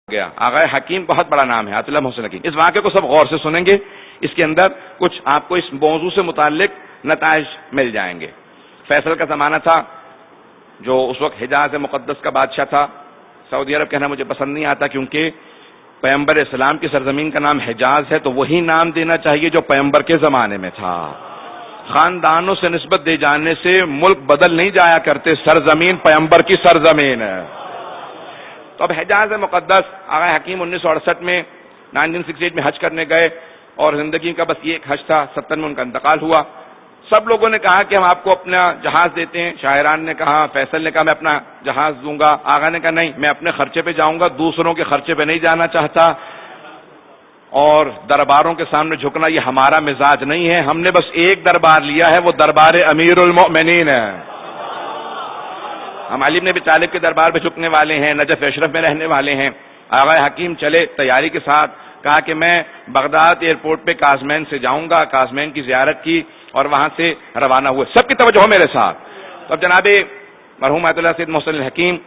گیا. آغا حکیم بہت بڑا نام ہے، آیت اللہ محسن حکیم. اس واقعے کو سب غور سے سنیں گے، اس کے اندر کچھ آپ کو اس موضوع سے متعلق نتائج مل جائیں گے. فیصل کا زمانہ تھا، جو اس وقت حجاز مقدس کا بادشاہ تھا. سعودی عرب کہنا مجھے پسند نہیں آتا، کیونکہ پیغمبر اسلام کی سرزمین کا نام حجاز ہے، تو وہی نام دینا چاہیے جو پیغمبر کے زمانے میں تھا. خاندانوں سے نسبت دے جانے سے ملک بدل نہیں جایا کرتے، سرزمین پیغمبر کی سرزمین ہے. تو اب حجاز مقدس آغا حکیم 1968 میں 1968 میں حج کرنے گئے، اور زندگی کا بس یہ ایک حج تھا. 70 میں ان کا انتقال ہوا. سب لوگوں نے کہا کہ ہم آپ کو اپنا جہاز دیتے ہیں. شاعران نے کہا، فیصل نے کہا میں اپنا جہاز دوں گا. آغا نے کہا نہیں، میں اپنے خرچے پہ جاؤں گا، دوسروں کے خرچے پہ نہیں جانا چاہتا. اور درباروں کے سامنے جھکنا یہ ہمارا مزاج نہیں ہے. ہم نے بس ایک دربار لیا ہے، وہ دربار امیر المؤمنین ہے. ہم علی بن ابی طالب کے دربار پہ جھکنے والے ہیں، نجف اشرف میں رہنے والے ہیں. آغا حکیم چلے تیاری کے ساتھ، کہا کہ میں بغداد ایئرپورٹ پہ کازمین سے جاؤں گا. کازمین کی زیارت کی اور وہاں سے روانہ ہوئے. سب کی توجہ میرے ساتھ. اب جناب مرحوم آیت اللہ سید محسن الحکیم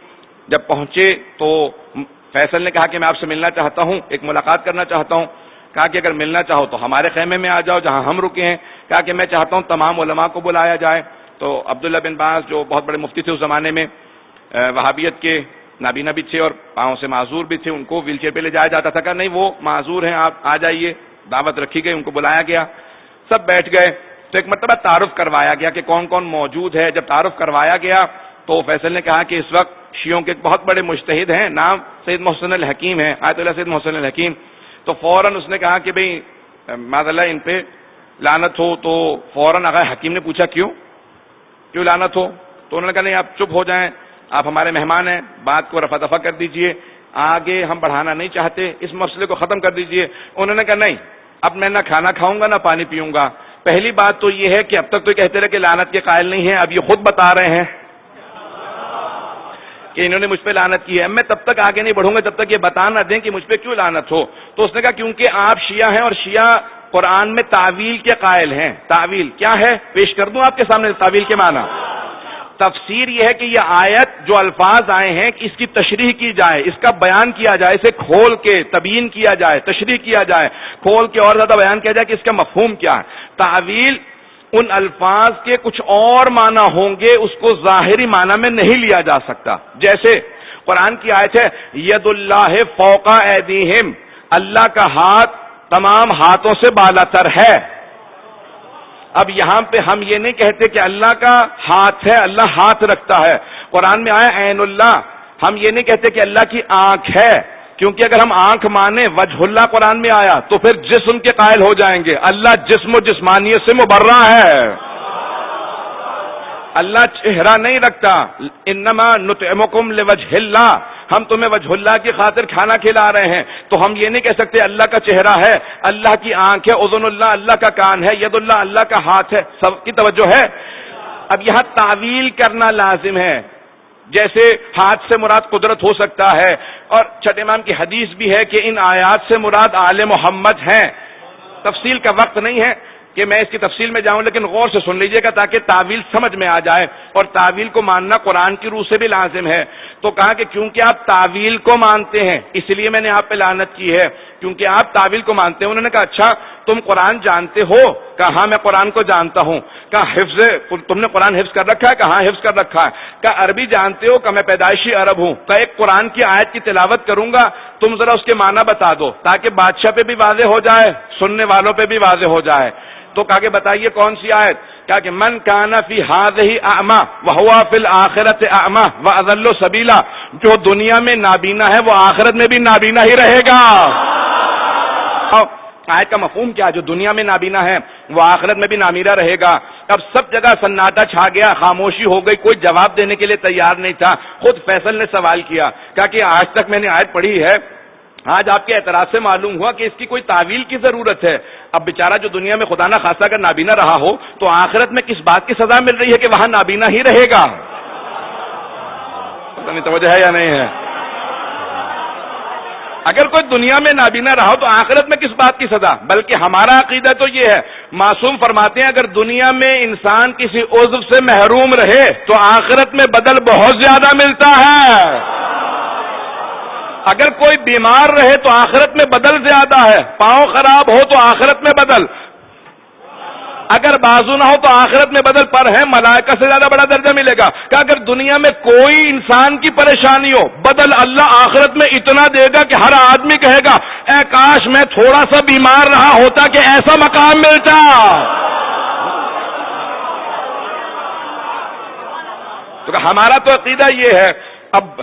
جب پہنچے تو فیصل نے کہا کہ میں آپ سے ملنا چاہتا ہوں، ایک ملاقات کرنا چاہتا ہوں. کہا کہ اگر ملنا چاہو تو ہمارے خیمے میں آ جاؤ جہاں ہم رکے ہیں. کہا کہ میں چاہتا ہوں تمام علماء کو بلایا جائے. تو عبداللہ بن باز جو بہت بڑے مفتی تھے اس زمانے میں، وہابیت کے، نابینا بھی تھے اور پاؤں سے معذور بھی تھے، ان کو ویل چیئر پہ لے جایا جاتا تھا. کہا نہیں وہ معذور ہیں، آپ آ جائیے. دعوت رکھی گئی، ان کو بلایا گیا. سب بیٹھ گئے تو ایک مرتبہ تعارف کروایا گیا کہ کون کون موجود ہے. جب تعارف کروایا گیا تو فیصل نے کہا کہ اس وقت شیعوں کے ایک بہت بڑے مجتہد ہیں، نام سید محسن الحکیم ہے، آیت اللہ سید محسن الحکیم. تو فوراً اس نے کہا کہ بھئی معاذ اللہ ان پہ لعنت ہو. تو فوراً آغا حکیم نے پوچھا کیوں لعنت ہو؟ تو انہوں نے کہا نہیں آپ چپ ہو جائیں، آپ ہمارے مہمان ہیں، بات کو رفع دفع کر دیجئے، آگے ہم بڑھانا نہیں چاہتے، اس مسئلے کو ختم کر دیجئے. انہوں نے کہا نہیں، اب میں نہ کھانا کھاؤں گا نہ پانی پیوں گا. پہلی بات تو یہ ہے کہ اب تک تو کہتے رہے کہ لعنت کے قائل نہیں ہیں، اب یہ خود بتا رہے ہیں کہ انہوں نے مجھ پہ لعنت کی ہے. میں تب تک آگے نہیں بڑھوں گا جب تک یہ بتا نہ دیں کہ مجھ پہ کیوں لعنت ہو. تو اس نے کہا کیونکہ آپ شیعہ ہیں اور شیعہ قرآن میں تعویل کے قائل ہیں. تعویل کیا ہے پیش کر دوں آپ کے سامنے. تعویل کے معنی تفسیر یہ ہے کہ یہ آیت جو الفاظ آئے ہیں کہ اس کی تشریح کی جائے، اس کا بیان کیا جائے، اسے کھول کے تبیین کیا جائے، تشریح کیا جائے، کھول کے اور زیادہ بیان کیا جائے کہ اس کا مفہوم کیا ہے. تعویل ان الفاظ کے کچھ اور معنی ہوں گے، اس کو ظاہری معنی میں نہیں لیا جا سکتا. جیسے قرآن کی آیت ہے ید اللہ فوق ایدیہم، اللہ کا ہاتھ تمام ہاتھوں سے بالا تر ہے. اب یہاں پہ ہم یہ نہیں کہتے کہ اللہ کا ہاتھ ہے، اللہ ہاتھ رکھتا ہے. قرآن میں آیا عین اللہ، ہم یہ نہیں کہتے کہ اللہ کی آنکھ ہے، کیونکہ اگر ہم آنکھ مانے وجہ اللہ قرآن میں آیا تو پھر جسم کے قائل ہو جائیں گے. اللہ جسم و جسمانیت سے مبرہ ہے، اللہ چہرہ نہیں رکھتا. انما نطعمکم لوجہ اللہ، ہم تمہیں وجہ اللہ کی خاطر کھانا کھلا رہے ہیں. تو ہم یہ نہیں کہہ سکتے اللہ کا چہرہ ہے، اللہ کی آنکھ ہے، اذن اللہ اللہ کا کان ہے، ید اللہ اللہ کا ہاتھ ہے. سب کی توجہ ہے. اب یہاں تعویل کرنا لازم ہے. جیسے ہاتھ سے مراد قدرت ہو سکتا ہے، اور چھٹے امام کی حدیث بھی ہے کہ ان آیات سے مراد آل محمد ہیں. تفصیل کا وقت نہیں ہے کہ میں اس کی تفصیل میں جاؤں، لیکن غور سے سن لیجئے گا تاکہ تعویل سمجھ میں آ جائے. اور تعویل کو ماننا قرآن کی روح سے بھی لازم ہے. تو کہا کہ کیونکہ آپ تعویل کو مانتے ہیں اس لیے میں نے آپ پہ لعنت کی ہے، کیونکہ آپ تعویل کو مانتے ہیں. انہوں نے کہا اچھا تم قرآن جانتے ہو؟ کہا ہاں میں قرآن کو جانتا ہوں. کہا حفظ تم نے قرآن حفظ کر رکھا ہے؟ کہا ہاں حفظ کر رکھا ہے. کہا عربی جانتے ہو؟ کہا میں پیدائشی عرب ہوں. کہا ایک قرآن کی آیت کی تلاوت کروں گا، تم ذرا اس کے معنی بتا دو تاکہ بادشاہ پہ بھی واضح ہو جائے، سننے والوں پہ بھی واضح ہو جائے. تو کہا کہ بتائیے کون سی آیت؟ کہا کہ من کان فی ہذہ اعمی وہو فی الآخرۃ اعمی واضل سبیلا، جو دنیا میں نابینا ہے وہ آخرت میں بھی نابینا ہی رہے گا. آیت کا مفہوم کیا؟ جو دنیا میں نابینا ہے وہ آخرت میں بھی نابینا رہے گا. اب سب جگہ سناٹا چھا گیا، خاموشی ہو گئی، کوئی جواب دینے کے لیے تیار نہیں تھا. خود فیصل نے سوال کیا، کہا کہ آج تک میں نے آیت پڑھی ہے، آج آپ کے اعتراض سے معلوم ہوا کہ اس کی کوئی تعویل کی ضرورت ہے. اب بیچارہ جو دنیا میں خدا نہ خاصہ اگر نابینا رہا ہو تو آخرت میں کس بات کی سزا مل رہی ہے کہ وہاں نابینا ہی رہے گا؟ پتہ نہیں توجہ ہے یا نہیں ہے. اگر کوئی دنیا میں نابینا رہا ہو تو آخرت میں کس بات کی سزا؟ بلکہ ہمارا عقیدہ تو یہ ہے، معصوم فرماتے ہیں اگر دنیا میں انسان کسی عضو سے محروم رہے تو آخرت میں بدل بہت زیادہ ملتا ہے. اگر کوئی بیمار رہے تو آخرت میں بدل زیادہ ہے، پاؤں خراب ہو تو آخرت میں بدل، اگر بازو نہ ہو تو آخرت میں بدل پر ہے ملائکہ سے زیادہ بڑا درجہ ملے گا کہ اگر دنیا میں کوئی انسان کی پریشانی ہو بدل اللہ آخرت میں اتنا دے گا کہ ہر آدمی کہے گا اے کاش میں تھوڑا سا بیمار رہا ہوتا کہ ایسا مقام ملتا۔ تو ہمارا تو عقیدہ یہ ہے، اب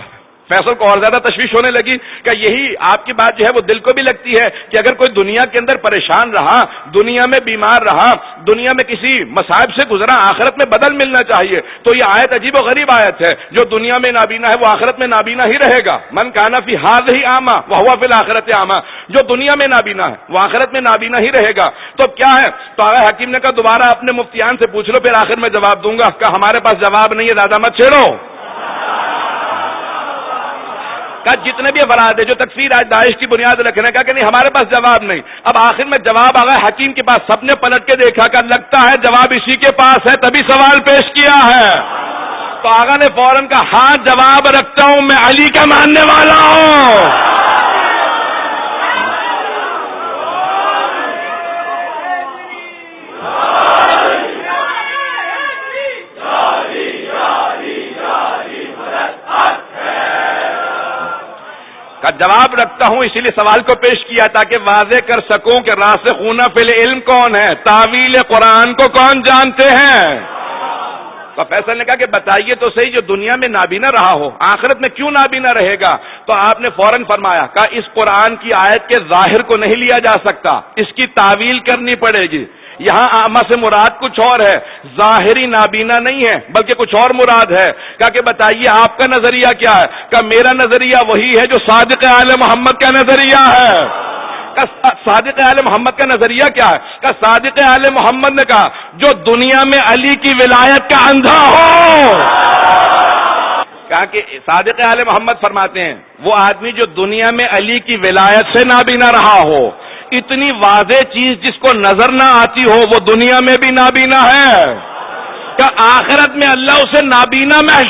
فیصل کو اور زیادہ تشویش ہونے لگی کہ یہی آپ کی بات جو ہے وہ دل کو بھی لگتی ہے کہ اگر کوئی دنیا کے اندر پریشان رہا، دنیا میں بیمار رہا، دنیا میں کسی مصائب سے گزرا، آخرت میں بدل ملنا چاہیے۔ تو یہ آیت عجیب و غریب آیت ہے، جو دنیا میں نابینا ہے وہ آخرت میں نابینا ہی رہے گا۔ من کان فی ھذہ اعمی وہو فی الآخرۃ اعمی، جو دنیا میں نابینا ہے وہ آخرت میں نابینا ہی رہے گا۔ تو کیا ہے؟ تو آقا حکیم نے کہا دوبارہ اپنے مفتیان سے پوچھ لو، پھر آخر میں جواب دوں گا کہ ہمارے پاس جواب نہیں ہے، زیادہ مت چھیڑو۔ جتنے بھی افراد ہیں جو تکفیر آج داعش کی بنیاد رکھنے کا کہ نہیں ہمارے پاس جواب نہیں، اب آخر میں جواب آگا حکیم کے پاس، سب نے پلٹ کے دیکھا کہ لگتا ہے جواب اسی کے پاس ہے، تبھی سوال پیش کیا ہے۔ تو آگا نے فوراً کہا ہاں جواب رکھتا ہوں، میں علی کا ماننے والا ہوں۔ کا جواب رکھتا ہوں، اسی لیے سوال کو پیش کیا تاکہ واضح کر سکوں کہ راسخون فی العلم کون ہے، تعویل قرآن کو کون جانتے ہیں۔ تو فیصل نے کہا کہ بتائیے تو صحیح، جو دنیا میں نابینا رہا ہو آخرت میں کیوں نابینا رہے گا؟ تو آپ نے فوراً فرمایا کہا اس قرآن کی آیت کے ظاہر کو نہیں لیا جا سکتا، اس کی تعویل کرنی پڑے گی۔ یہاں اعمیٰ سے مراد کچھ اور ہے، ظاہری نابینا نہیں ہے بلکہ کچھ اور مراد ہے۔ کہا کہ بتائیے آپ کا نظریہ کیا ہے؟ کہ میرا نظریہ وہی ہے جو صادق آل محمد کا نظریہ ہے۔ صادق آل محمد کا نظریہ کیا ہے؟ کہ صادق آل محمد نے کہا جو دنیا میں علی کی ولایت کا اندھا ہو۔ کہا کہ صادق آل محمد فرماتے ہیں وہ آدمی جو دنیا میں علی کی ولایت سے نابینا رہا ہو، اتنی واضح چیز جس کو نظر نہ آتی ہو وہ دنیا میں بھی نابینا ہے، کہ آخرت میں اللہ اسے نابینا محسوس